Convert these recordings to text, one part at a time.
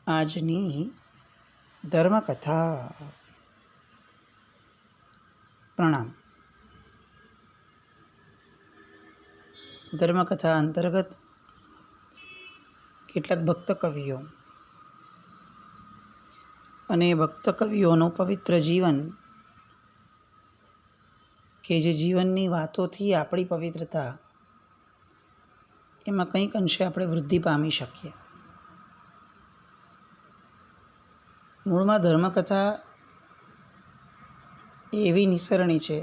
આજની ધર્મકથા. પ્રણામ. ધર્મકથા અંતર્ગત કેટલાક ભક્ત કવિઓ અને ભક્ત કવિઓનું પવિત્ર જીવન કે જે જીવનની વાતોથી આપણી પવિત્રતા એમાં કંઈક અંશે આપણે વૃદ્ધિ પામી શકીએ. મૂળમાં ધર્મકથા એવી નિસરણી છે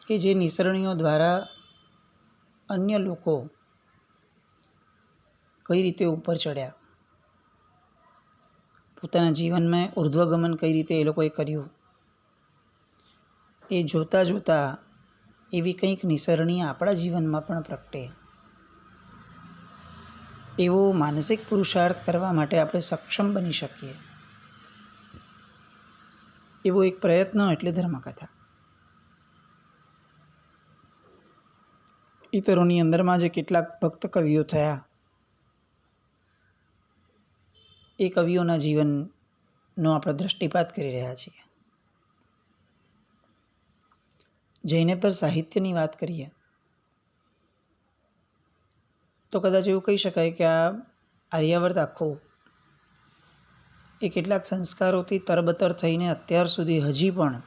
કે જે નિસરણીઓ દ્વારા અન્ય લોકો કઈ રીતે ઉપર ચડ્યા, પોતાના જીવનમાં ઉર્ધ્વગમન કઈ રીતે એ લોકોએ કર્યું, એ જોતાં જોતાં એવી કંઈક નિસરણી આપણા જીવનમાં પણ પ્રગટે, એવો માનસિક પુરુષાર્થ કરવા માટે આપણે સક્ષમ બની શકીએ, એવો એક પ્રયત્ન એટલે ધર્મકથા. ઇતરોની અંદરમાં જે કેટલાક ભક્ત કવિઓ થયા, એ કવિઓના જીવનનો આપણે દૃષ્ટિપાત કરી રહ્યા છીએ. જૈનેતર સાહિત્યની વાત કરીએ તો કદાચ એવું કહી શકાય કે આ આર્યાવર્ત આખો એ કેટલાક સંસ્કારોથી તરબતર થઈને અત્યાર સુધી હજી પણ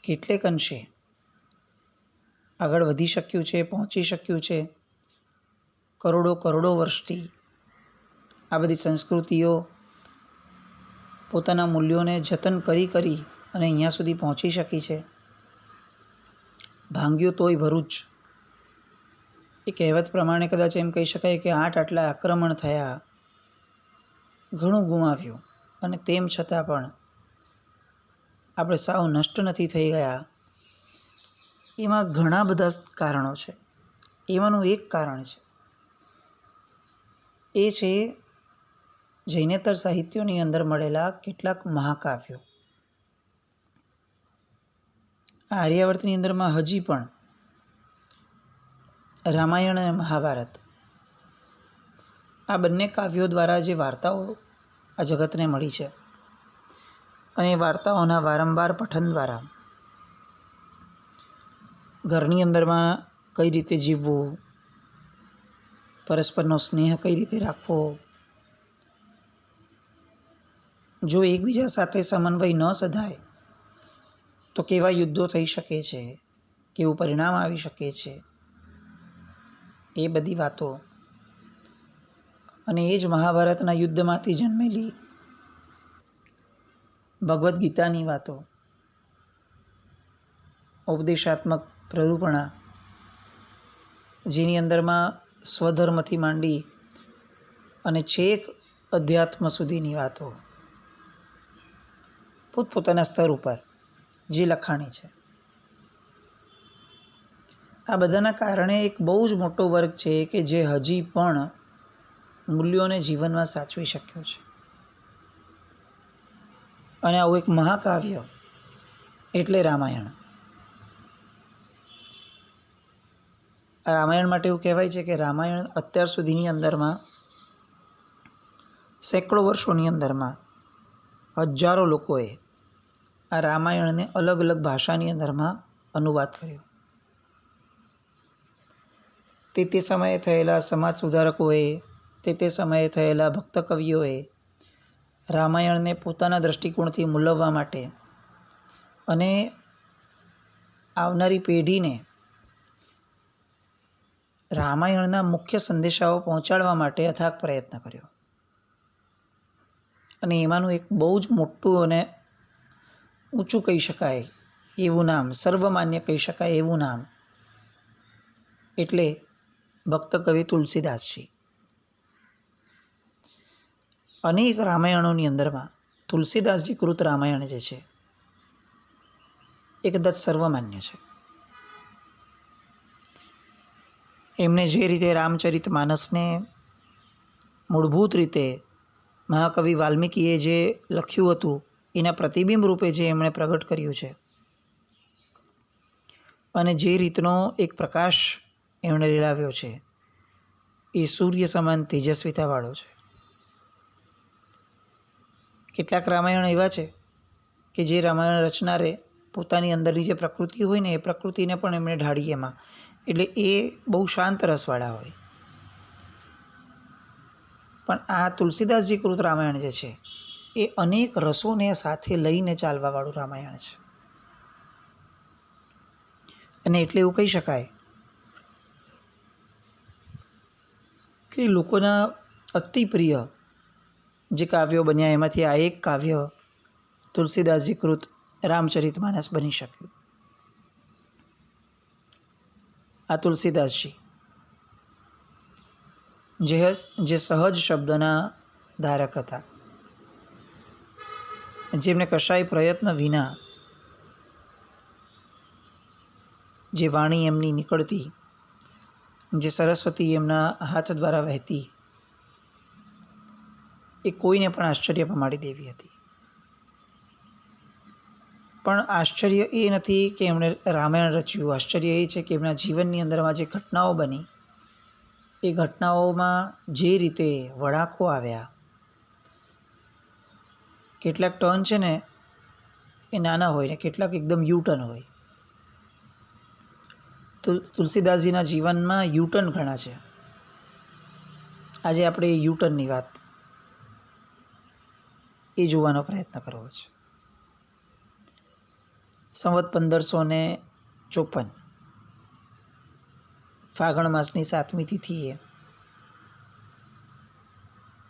કેટલેક અંશે આગળ વધી શક્યું છે, પહોંચી શક્યું છે. કરોડો વર્ષથી આ બધી સંસ્કૃતિઓ પોતાના મૂલ્યોને જતન કરી અને અહીંયા સુધી પહોંચી શકી છે. ભાંગ્યો તોય ભરૂચ, એ કહેવત પ્રમાણે કદાચ એમ કહી શકાય કે આટલા આક્રમણ થયા, ઘણું ગુમાવ્યું, અને તેમ છતાં પણ આપણે સાવ નષ્ટ નથી થઈ ગયા. એમાં ઘણા બધા કારણો છે. એમાંનું એક કારણ છે એ છે જૈનેતર સાહિત્યોની અંદર મળેલા કેટલાક મહાકાવ્યો. આર્યાવર્તની અંદરમાં હજી પણ રામાયણ અને મહાભારત, આ બંને કાવ્યો દ્વારા જે વાર્તાઓ આ જગતને મળી છે, અને એ વાર્તાઓના વારંવાર પઠન દ્વારા ઘરની અંદરમાં કઈ રીતે જીવવું, પરસ્પરનો સ્નેહ કઈ રીતે રાખવો, જો એકબીજા સાથે સમન્વય ન સધાય તો કેવા યુદ્ધો થઈ શકે છે, કેવું પરિણામ આવી શકે છે, એ બધી વાતો અને એ જ મહાભારતના યુદ્ધમાંથી જન્મેલી ભગવદ્ ગીતાની વાતો, ઉપદેશાત્મક પ્રરૂપણા, જેની અંદરમાં સ્વધર્મથી માંડી અને છેક અધ્યાત્મ સુધીની વાતો પોતપોતાના સ્તર ઉપર જે લખાણી છે, આ બધાના કારણે એક બહુ જ મોટો વર્ગ છે કે જે હજી પણ મૂલ્યોને જીવનમાં સાચવી શક્યો છે. અને આવું એક મહાકાવ્ય એટલે રામાયણ. રામાયણ માટે એવું કહેવાય છે કે રામાયણ અત્યાર સુધીની અંદરમાં સેંકડો વર્ષોની અંદરમાં હજારો લોકોએ આ રામાયણને અલગ અલગ ભાષાની અંદરમાં અનુવાદ કર્યો. તે સમયે થયેલા સમાજ સુધારકોએ, તે સમયે થયેલા ભક્ત કવિઓએ રામાયણને પોતાના દૃષ્ટિકોણથી મૂલવવા માટે અને આવનારી પેઢીને રામાયણના મુખ્ય સંદેશાઓ પહોંચાડવા માટે અથાગ પ્રયત્ન કર્યો. અને એમાંનું એક બહુ જ મોટું અને ઊંચું કહી શકાય એવું નામ, સર્વમાન્ય કહી શકાય એવું નામ એટલે ભક્ત કવિ તુલસીદાસજી. અનેક રામાયણોની અંદરમાં તુલસીદાસજી કૃત રામાયણ જે છે એ કદાચ સર્વમાન્ય છે. એમને જે રીતે રામચરિત માનસને મૂળભૂત રીતે મહાકવિ વાલ્મીકીએ જે લખ્યું હતું એના પ્રતિબિંબ રૂપે જે એમણે પ્રગટ કર્યું છે, અને જે રીતનો એક પ્રકાશ એમણે રેલાવ્યો છે, એ સૂર્ય સમાન તેજસ્વીતાવાળો છે. કેટલાક રામાયણ એવા છે કે જે રામાયણ રચનારે પોતાની અંદરની જે પ્રકૃતિ હોય ને એ પ્રકૃતિને પણ એમણે ઢાળી એમાં, એટલે એ બહુ શાંત રસવાળા હોય. પણ આ તુલસીદાસજી કૃત રામાયણ જે છે એ અનેક રસોને સાથે લઈને ચાલવાવાળું રામાયણ છે. અને એટલે એવું કહી શકાય કે લોકોના અતિ પ્રિય જે કાવ્યો બન્યા એમાંથી આ એક કાવ્ય તુલસીદાસજી કૃત રામચરિતમાનસ બની શક્યું. આ તુલસીદાસજી જે સહજ શબ્દના ધારક હતા, જેમને કશાય પ્રયત્ન વિના જે વાણી એમની નીકળતી, જે સરસ્વતી એમના હાથ દ્વારા વહેતી, એ કોઈને પણ આશ્ચર્ય પમાડી દેવી હતી. પણ આશ્ચર્ય એ નથી કે એમણે રામાયણ રચ્યું, આશ્ચર્ય એ છે કે એમના જીવનની અંદરમાં જે ઘટનાઓ બની એ ઘટનાઓમાં જે રીતે વળાંકો આવ્યા, કેટલાક ટર્ન છે ને એ નાના હોય ને કેટલાક એકદમ યુટર્ન હોય. તુલસીદાસજીના જીવનમાં યુટર્ન ઘણા છે. આજે આપણે યુટર્નની વાત એ જોવાનો પ્રયત્ન કરવો છે. સંવત 1554 ફાગણ માસની 7મી તિથિએ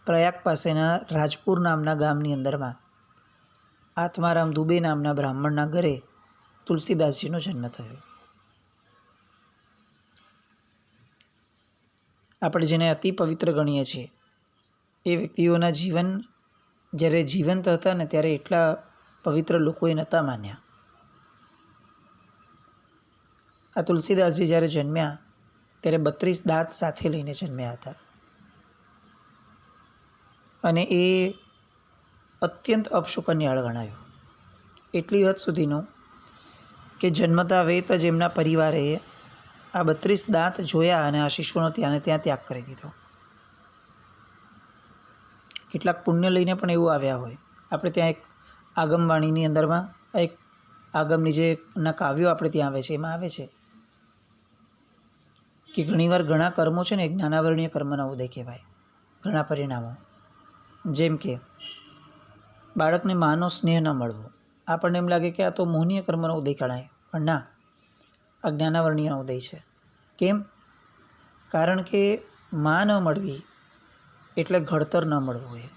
પ્રયાગ પાસેના રાજપુર નામના ગામની અંદરમાં આત્મારામ દુબે નામના બ્રાહ્મણના ઘરે તુલસીદાસજીનો જન્મ થયો. આપણે જેને અતિ પવિત્ર ગણીએ છીએ એ વ્યક્તિઓના જીવન જ્યારે જીવંત હતા ને ત્યારે એટલા પવિત્ર લોકોએ નહોતા માન્યા. આ તુલસીદાસજી જ્યારે જન્મ્યા ત્યારે 32 દાંત સાથે લઈને જન્મ્યા હતા. અને એ અત્યંત અપશુકન્યાળ ગણાયો. એટલી હદ સુધીનું કે જન્મતા વેત જ એમના પરિવારે આ 32 દાંત જોયા અને આ શિશુનો ત્યાં ત્યાગ કરી દીધો. કેટલાક પુણ્ય લઈને પણ એવું આવ્યા હોય. આપણે ત્યાં એક આગમવાણીની અંદરમાં એક આગમની જે કાવ્યો આપણે ત્યાં આવે છે એમાં આવે છે કે ઘણીવાર ઘણા કર્મો છે ને એક જ્ઞાનાવરણીય કર્મના ઉદય કહેવાય. ઘણા પરિણામો, જેમ કે બાળકને માનો સ્નેહ ન મળવો, આપણને એમ લાગે કે આ તો મોહનીય કર્મનો ઉદય ગણાય, પણ ના, આ જ્ઞાનાવરણીય ઉદય છે. કેમ? કારણ કે માં ન મળવી એટલે ઘડતર ન મળવું એ,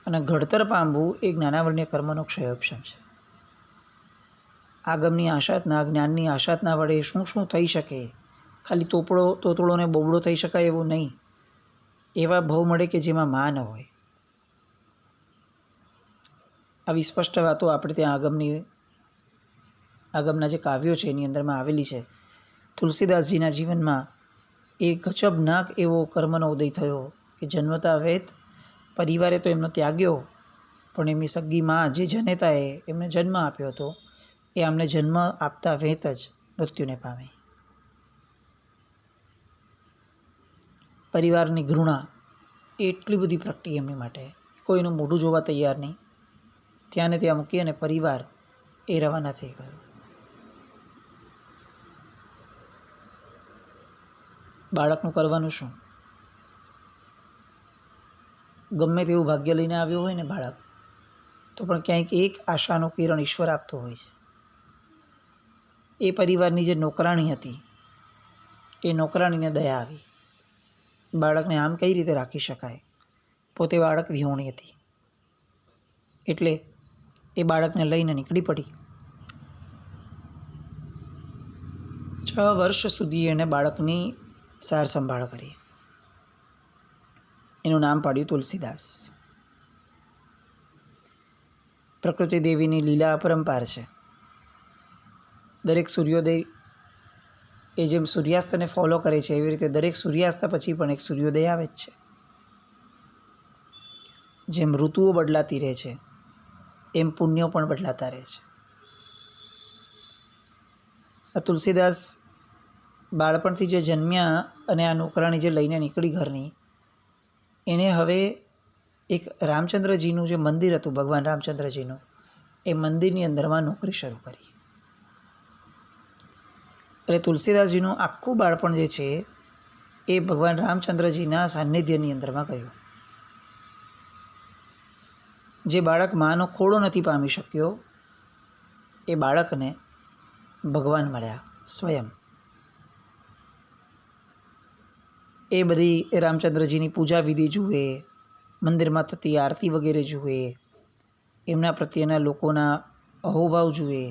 અને ઘડતર પામવું એ જ્ઞાનાવરણીય કર્મનો ક્ષયોપશમ છે. આગમની આશાતના, જ્ઞાનની આશાતના વડે શું શું થઈ શકે, ખાલી તોતળો ને બોબડો થઈ શકાય એવું નહીં, એવા ભવ મળે કે જેમાં માં ન હોય. આવી સ્પષ્ટ વાતો આપણે ત્યાં આગમના જે કાવ્યો છે એની અંદરમાં આવેલી છે. તુલસીદાસજીના જીવનમાં એ ગજબનાક એવો કર્મનો ઉદય થયો કે જન્મતા વેત પરિવારે તો એમનો ત્યાગ્યો, પણ એમની સગી માં જે જનેતાએ એમને જન્મ આપ્યો હતો એ આમને જન્મ આપતા વેત જ મૃત્યુને પામી. પરિવારની ઘૃણા એટલી બધી પ્રગટી એમની માટે, કોઈનું મોઢું જોવા તૈયાર નહીં. ત્યાં ને ત્યાં મૂકી અને પરિવાર એ રવાના થઈ ગયો. બાળકનું કરવાનું શું? ગમે તેવું ભાગ્ય લઈને આવ્યું હોય ને બાળક, તો પણ ક્યાંક એક આશાનું કિરણ ઈશ્વર આપતો હોય છે. એ પરિવારની જે નોકરાણી હતી એ નોકરાણીને દયા આવી. બાળકને આમ કઈ રીતે રાખી શકાય? પોતે બાળક વિહોણી હતી એટલે એ બાળકને લઈને નીકળી પડી. 6 વર્ષ સુધી એને બાળકની સાર સંભાળ કરી. એનું નામ પાડ્યું તુલસીદાસ. પ્રકૃતિ દેવીની લીલા અપરંપાર છે. દરેક સૂર્યોદય એ જેમ સૂર્યાસ્તને ફોલો કરે છે એવી રીતે દરેક સૂર્યાસ્ત પછી પણ એક સૂર્યોદય આવે જ છે. જેમ ઋતુઓ બદલાતી રહે છે એમ પુણ્યો પણ બદલાતા રહે છે. આ તુલસીદાસ બાળપણથી જે જન્મ્યા અને આ નોકરાણી જે લઈને નીકળી ઘરની, એને હવે એક રામચંદ્રજીનું જે મંદિર હતું, ભગવાન રામચંદ્રજીનું, એ મંદિરની અંદરમાં નોકરી શરૂ કરી. એટલે તુલસીદાસજીનું આખું બાળપણ જે છે એ ભગવાન રામચંદ્રજીના સાનિધ્યની અંદરમાં ગયું. જે બાળક માનો ખોળો નથી પામી શક્યો, એ બાળકને ભગવાન મળ્યા સ્વયં. એ બધી રામચંદ્રજીની પૂજા વિધિ જુએ, મંદિરમાં થતી આરતી વગેરે જુએ, એમના પ્રત્યેના લોકોના અહોભાવ જુએ,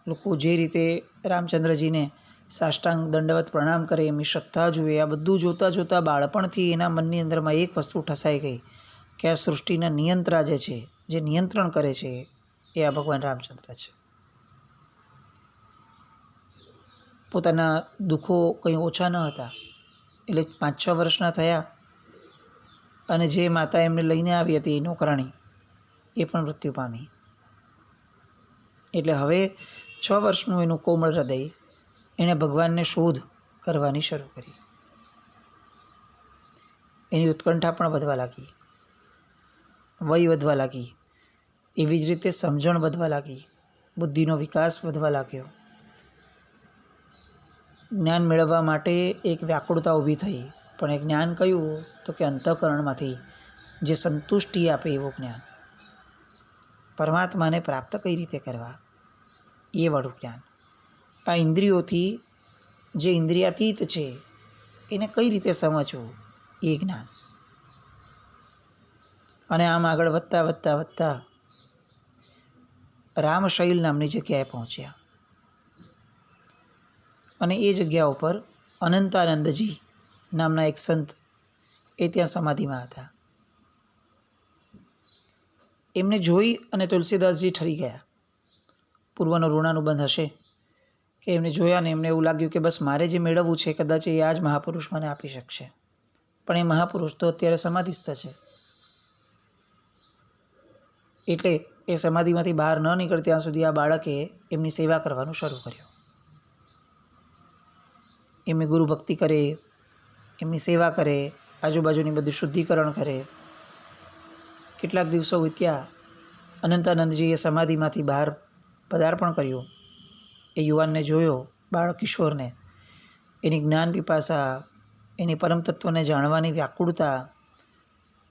લોકો જે રીતે રામચંદ્રજીને સાષ્ટાંગ દંડવત પ્રણામ કરે એમની શ્રદ્ધા જુએ. આ બધું જોતાં જોતાં બાળપણથી એના મનની અંદરમાં એક વસ્તુ ઠસાઈ ગઈ કે આ સૃષ્ટિના નિયંત્રા જે છે, જે નિયંત્રણ કરે છે, એ આ ભગવાન રામચંદ્ર છે. પોતાના દુઃખો કંઈ ઓછા ન હતા. એટલે 5-6 વર્ષના થયા અને જે માતા એમને લઈને આવી હતી એ નોકરાણી, એ પણ મૃત્યુ પામી. એટલે હવે 6 વર્ષનું એનું કોમળ હૃદય એણે ભગવાનને શોધ કરવાની શરૂ કરી. એની ઉત્કંઠા પણ વધવા લાગી, વય વધવા લાગી, એવી જ રીતે સમજણ વધવા લાગી, બુદ્ધિનો વિકાસ વધવા લાગ્યો. જ્ઞાન મેળવવા માટે એક વ્યાકુળતા ઊભી થઈ. પણ એ જ્ઞાન કયું? તો કે અંતઃકરણમાંથી જે સંતુષ્ટિ આપે એવું જ્ઞાન, પરમાત્માને પ્રાપ્ત કઈ રીતે કરવા એ વાળું જ્ઞાન. આ ઇન્દ્રિયોથી જે ઇન્દ્રિયાતીત છે એને કઈ રીતે સમજવું એ જ્ઞાન. અને આમ આગળ વધતા વધતા વધતા રામશૈલ નામની જગ્યાએ પહોંચ્યા. અને એ જગ્યા ઉપર અનંતાનંદજી નામના એક સંત એ ત્યાં સમાધિમાં હતા. એમને જોઈ અને તુલસીદાસજી ઠરી ગયા. પૂર્વનો ઋણાનુબંધ હશે કે એમને જોયા ને એમને એવું લાગ્યું કે બસ મારે જે મેળવવું છે કદાચ એ આ જ મહાપુરુષ મને આપી શકશે. પણ એ મહાપુરુષ તો અત્યારે સમાધિસ્થ છે. એટલે એ સમાધિમાંથી બહાર ન નીકળે ત્યાં સુધી આ બાળકે એમની સેવા કરવાનું શરૂ કર્યું. એમની ગુરુ ભક્તિ કરે, એમની સેવા કરે, આજુબાજુની બધું શુદ્ધિકરણ કરે. કેટલાક દિવસો વીત્યા. અનંતાનંદજીએ સમાધિમાંથી બહાર પદાર્પણ કર્યું. એ યુવાનને જોયો, બાળક કિશોરને, એની જ્ઞાન પીપાસા, એની પરમ તત્વને જાણવાની વ્યાકુળતા,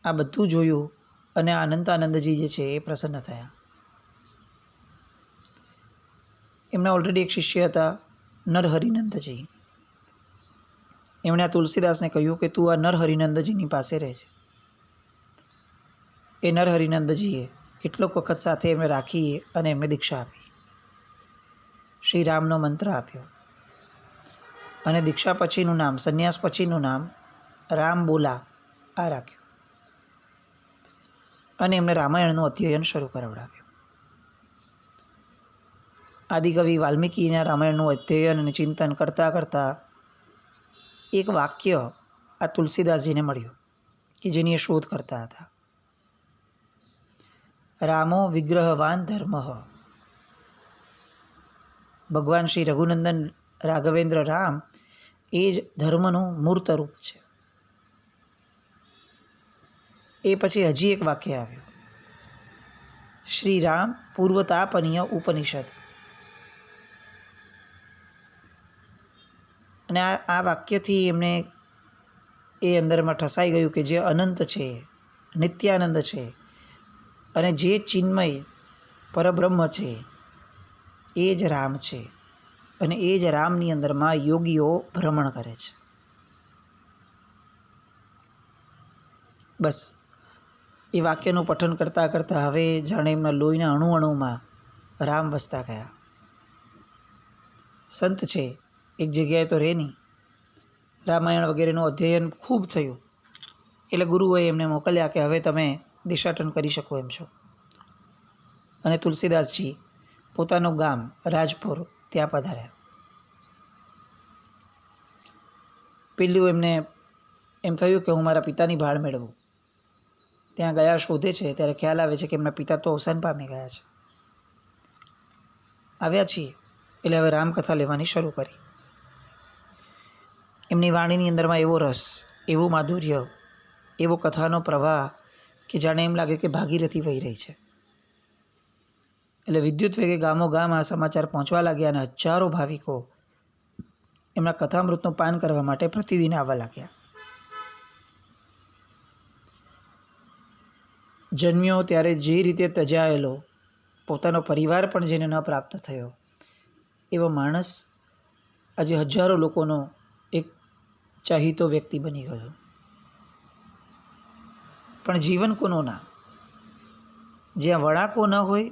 આ બધું જોયું અને આ અનંતાનંદજી જે છે એ પ્રસન્ન થયા. એમના ઓલરેડી એક શિષ્ય હતા નરહરિનંદજી. એમણે આ તુલસીદાસને કહ્યું કે તું આ નરહરિનંદજીની પાસે રહેજે. એ નરહરિનંદજીએ કેટલોક વખત સાથે એમને રાખી અને એમને દીક્ષા આપી. શ્રી રામનો મંત્ર આપ્યો અને દીક્ષા પછીનું નામ, સંન્યાસ પછીનું નામ રામ બોલા આ રાખ્યું. અને એમને રામાયણનું અધ્યયન શરૂ કરાવડાવ્યું. આદિકવિ વાલ્મીકીના રામાયણનું અધ્યયન અને ચિંતન કરતાં કરતાં એક વાક્ય આ તુલસીદાસજીને મળ્યું કે જેની એ શોધ કરતા હતા. રામો વિગ્રહવાન ધર્મ. ભગવાન શ્રી રઘુનંદન રાઘવેન્દ્ર રામ એ જ ધર્મનું મૂર્ત રૂપ છે. એ પછી હજી એક વાક્ય આવ્યું, શ્રી રામ પૂર્વતાપનીય ઉપનિષદ. અને આ વાક્યથી એમને એ અંદરમાં ઠસાઈ ગયું કે જે અનંત છે, નિત્યાનંદ છે અને જે ચિન્મય પરબ્રહ્મ છે એ જ રામ છે. અને એ જ રામની અંદરમાં યોગીઓ ભ્રમણ કરે છે. બસ એ વાક્યનું પઠન કરતાં કરતાં હવે જાણે એમના લોહીના અણુ અણુમાં રામ વસતા ગયા. સંત છે, એક જગ્યાએ તો રહે નહીં. રામાયણ વગેરેનું અધ્યયન ખૂબ થયું. એટલે ગુરુએ એમને મોકલ્યા કે હવે તમે દેશાટન કરી શકો એમ છો. અને તુલસીદાસજી પોતાનું ગામ રાજપુર ત્યાં પધાર્યા. પેલું એમને એમ થયું કે હું મારા પિતાની ભાળ મેળવું. ત્યાં ગયા શોધે છે ત્યારે ખ્યાલ આવે છે કે એમના પિતા તો અવસાન પામી ગયા છે. આવ્યા છીએ એટલે હવે રામકથા લેવાની શરૂ કરી. એમની વાણીની અંદરમાં એવો રસ, એવું માધુર્ય, એવો કથાનો પ્રવાહ કે જાણે એમ લાગે કે ભાગીરથી વહી રહી છે. એટલે વિદ્યુત વેગે ગામો ગામ આ સમાચાર પહોંચવા લાગ્યા અને હજારો ભાવિકો એમના કથામૃતનું પાન કરવા માટે પ્રતિદિન આવવા લાગ્યા. જન્મ્યો ત્યારે જે રીતે તજાયેલો, પોતાનો પરિવાર પણ જેને ન પ્રાપ્ત થયો, એવો માણસ આજે હજારો લોકોનો એક ચાહીતો વ્યક્તિ બની ગયો. પણ જીવન કોનું ના? જ્યાં વળાંકો ન હોય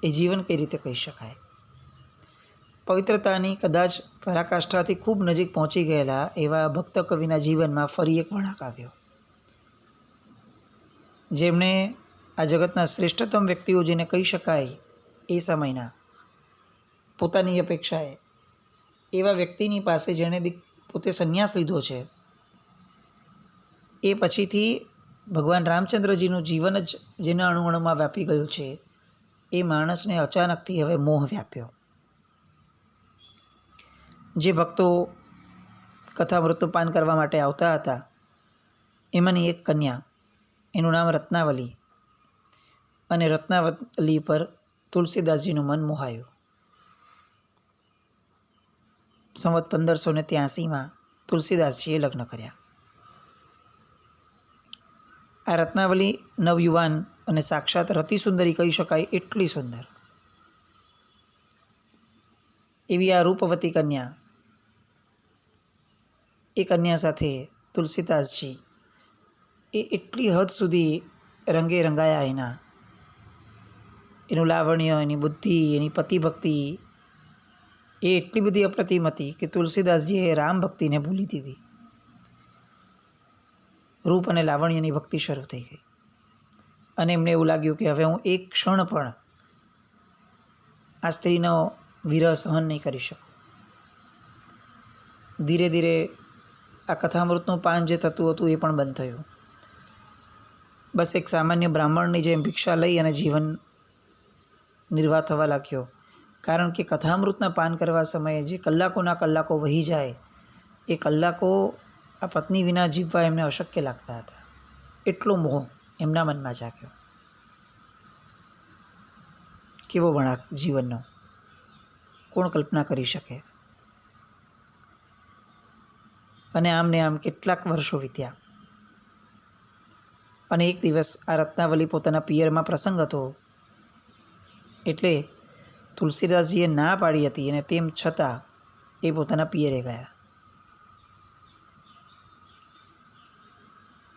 એ જીવન કઈ રીતે કહી શકાય? પવિત્રતાની કદાચ પરાકાષ્ઠાથી ખૂબ નજીક પહોંચી ગયેલા એવા ભક્ત કવિના જીવનમાં ફરી એક વળાંક આવ્યો, જેમણે આ જગતના શ્રેષ્ઠતમ વ્યક્તિઓ જેને કહી શકાય એ સમયના, પોતાની અપેક્ષાએ એવા વ્યક્તિની પાસે જેણે પોતે સંન્યાસ લીધો છે, એ પછીથી ભગવાન રામચંદ્રજીનું જીવન જ જેના અણુઅણુમાં વ્યાપી ગયું છે, એ માણસને અચાનકથી હવે મોહ વ્યાપ્યો. જે ભક્તો કથામૃતનું પાન કરવા માટે આવતા હતા, એમાંની એક કન્યા, એનું નામ રત્નાવલી, અને રત્નાવલી પર તુલસીદાસજીનું મન મોહાયું. સંવત 1583માં તુલસીદાસજીએ લગ્ન કર્યા. આ રત્નાવલી નવયુવાન અને સાક્ષાત રતિસુંદરી કહી શકાય એટલી સુંદર, એવી આ રૂપવતી કન્યા, એ કન્યા સાથે તુલસીદાસજી એ એટલી હદ સુધી રંગે રંગાયા. એનું લાવણ્ય, એની બુદ્ધિ, એની પતિભક્તિ એ એટલી બધી અપ્રતિમ હતી કે તુલસીદાસજીએ રામ ભક્તિને ભૂલી દીધી. રૂપ અને લાવણ્યની ભક્તિ શરૂ થઈ ગઈ અને એમને એવું લાગ્યું કે હવે હું એક ક્ષણ પણ આ સ્ત્રીનો વિરહ સહન નહીં કરી શકું. ધીરે ધીરે આ કથામૃતનું પાન જે થતું હતું એ પણ બંધ થયું. બસ એક સામાન્ય બ્રાહ્મણની જેમ ભિક્ષા લઈ અને જીવન નિર્વાહ થવા લાગ્યો. કારણ કે કથામૃતના પાન કરવા સમયે જે કલાકોના કલાકો વહી જાય, એ કલાકો આ પત્ની વિના જીવવા એમને અશક્ય લાગતા હતા. એટલો મોહ એમના મનમાં જાગ્યો. કેવો વળાંક જીવનનો, કોણ કલ્પના કરી શકે? અને આમને આમ કેટલાક વર્ષો વીત્યા અને એક દિવસ આ રત્નાવલી પોતાના પિયરમાં પ્રસંગ હતો, એટલે તુલસીદાસજીએ ના પાડી હતી અને તેમ છતાં એ પોતાના પિયરે ગયા.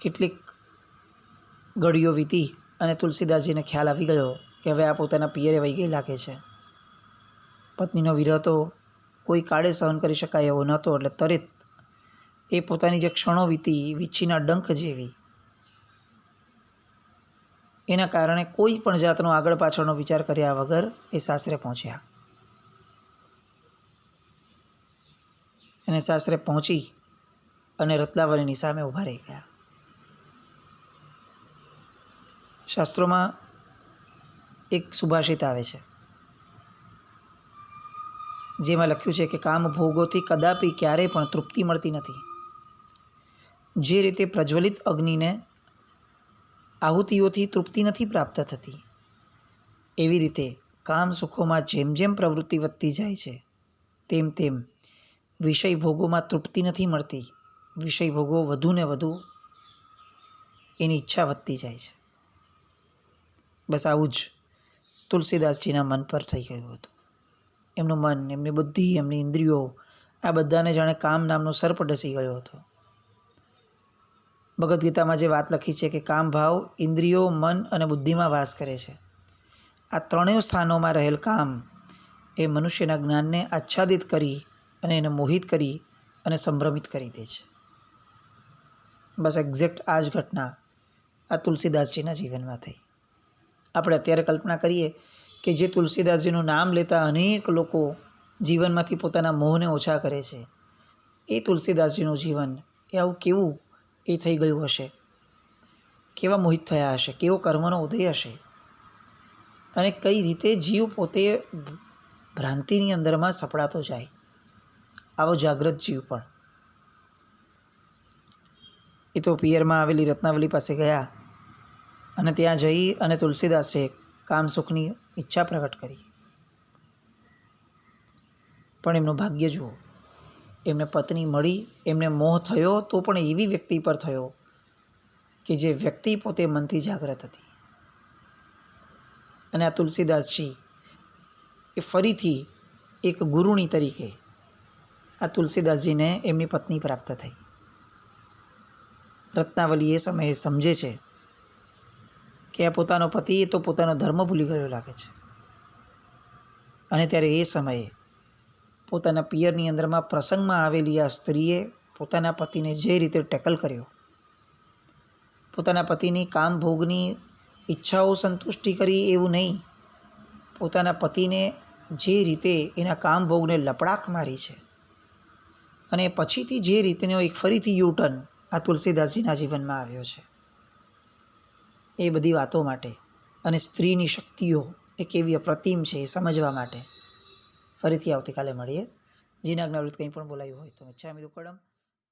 કેટલીક ઘડીઓ વીતી અને તુલસીદાસજીને ખ્યાલ આવી ગયો કે હવે આ પોતાના પિયરે વહી ગઈ લાગે છે. પત્નીનો વિરહ તો કોઈ કાળે સહન કરી શકાય એવો નહોતો. એટલે તરત એ પોતાની જે ક્ષણો વીતી વીછીના ડંખ જેવી, એના કારણે કોઈ પણ જાતનો આગળ પાછળનો વિચાર કર્યા વગર એ સાસરે પહોંચ્યા. અને સાસરે પહોંચી અને રત્નાવલીની સામે ઊભા રહી ગયા. શાસ્ત્રોમાં એક સુભાષિત આવે છે, જેમાં લખ્યું છે કે કામ ભોગોથી કદાપી ક્યારેય પણ તૃપ્તિ મળતી નથી. જે રીતે પ્રજ્વલિત અગ્નિને આહુતિઓથી તૃપ્તિ નથી પ્રાપ્ત થતી, એવી રીતે કામ સુખોમાં જેમ જેમ પ્રવૃત્તિ વધતી જાય છે, તેમ તેમ વિષય ભોગોમાં તૃપ્તિ નથી મળતી. વિષય ભોગો વધુ ને વધુ એની ઈચ્છા વધતી જાય છે. બસ આવું જ તુલસીદાસજીના મન પર થઈ ગયું હતું. એમનું મન, એમની બુદ્ધિ, એમની ઇન્દ્રિયો, આ બધાને જાણે કામ નામનો સર્પ ડસી ગયો હતો. ભગવદ્ ગીતામાં જે વાત લખી છે કે કામ ભાવ ઇન્દ્રિયો, મન અને બુદ્ધિમાં વાસ કરે છે. આ ત્રણેય સ્થાનોમાં રહેલ કામ એ મનુષ્યના જ્ઞાનને આચ્છાદિત કરી અને એને મોહિત કરી અને સંભ્રમિત કરી દે છે. બસ એક્ઝેક્ટ આ જ ઘટના આ તુલસીદાસજીના જીવનમાં થઈ. આપણે અત્યારે કલ્પના કરીએ કે જે તુલસીદાસજીનું નામ લેતા અનેક લોકો જીવનમાંથી પોતાના મોહને ઓછા કરે છે, એ તુલસીદાસજીનું જીવન એ આવું કેવું એ થઈ ગયું હશે, કેવા મોહિત થયા હશે, કેવો કર્મનો ઉદય હશે, અને કઈ રીતે જીવ પોતે ભ્રાંતિની અંદરમાં સપડાતો જાય. આવો જાગ્રત જીવ પણ એ તો પિયરમાં આવેલી રત્નાવલી પાસે ગયા અને ત્યાં જઈ અને તુલસીદાસે કામ સુખની ઈચ્છા પ્રગટ કરી. પણ એમનું ભાગ્ય જુઓ, એમને પત્ની મળી, એમને મોહ થયો તો પણ એવી વ્યક્તિ પર થયો કે જે વ્યક્તિ પોતે મનથી જાગ્રત હતી. અને આ તુલસીદાસજી એ ફરીથી એક ગુરુણી તરીકે આ તુલસીદાસજીને એમની પત્ની પ્રાપ્ત થઈ. રત્નાવલી એ સમયે સમજે છે કે આ પોતાનો પતિ તો પોતાનો ધર્મ ભૂલી ગયો લાગે છે. અને ત્યારે એ સમયે પોતાના પિયરની અંદરમાં પ્રસંગમાં આવેલી આ સ્ત્રીએ પોતાના પતિને જે રીતે ટેકલ કર્યો, પોતાના પતિની કામ ભોગની ઈચ્છાઓ સંતુષ્ટિ કરી એવું નહીં, પોતાના પતિને જે રીતે એના કામ ભોગને લપડાક મારી છે અને પછીથી જે રીતનો એક ફરીથી યુટર્ન આ તુલસીદાસજીના જીવનમાં આવ્યો છે, એ બધી વાતો માટે અને સ્ત્રીની શક્તિઓ એ કેવી અપ્રતિમ છે એ સમજવા માટે ફરીથી આવતીકાલે મળીએ. જીના જ્ઞાવૃત કંઈ પણ બોલાયું હોય તો મિચ્છામિ દુક્કડમ.